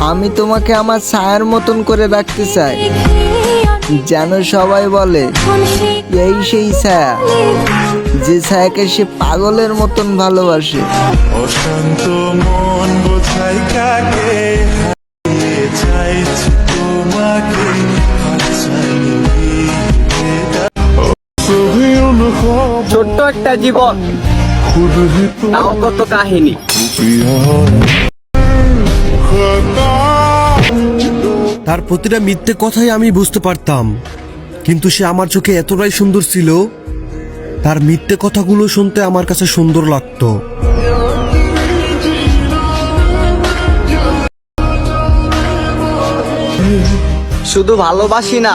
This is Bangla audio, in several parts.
আমি তোমাকে আমার ছায়ার মতন করে রাখতে চাই, যেন সবাই বলে এই সেই ছায়া, যে ছায়াকে সে পাগলের মতন ভালোবাসে। অশান্ত মন বোঝাই কাকে, হারিয়ে চাইছি তোমাকে, ছোট্ট একটা জীবন, তাও কত কাহিনী। তার প্রতিটা মিথ্যে কথাই আমি বুঝতে পারতাম, কিন্তু সে আমার চোখে এতটাই সুন্দর ছিল, তার মিথ্যে কথাগুলো শুনতে আমার কাছে সুন্দর লাগতো। শুধু ভালোবাসি না,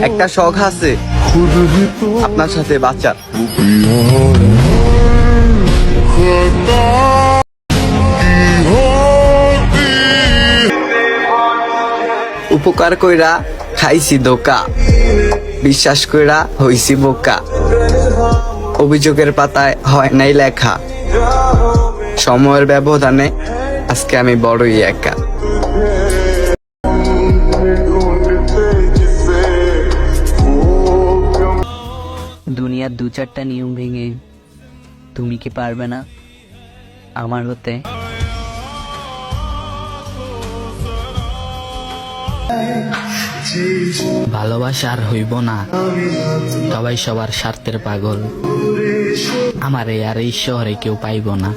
একটা শখ আছে আপনার সাথে বাঁচার। উপকার কইরা খাইছি ধোকা, বিশ্বাস কইরা হইছি বোকা, অভিযোগের পাতায় হয় নাই লেখা, সময়ের ব্যবধানে আজকে আমি বড়ই একা। দুনিয়ার দু চারটা নিয়ম ভেঙে তুমি কি পারবে না আমার হতে? ভালোবাসা আর হইব না, সবাই সবার স্বার্থের পাগল, আমার আর এই শহরে কেউ পাইব না।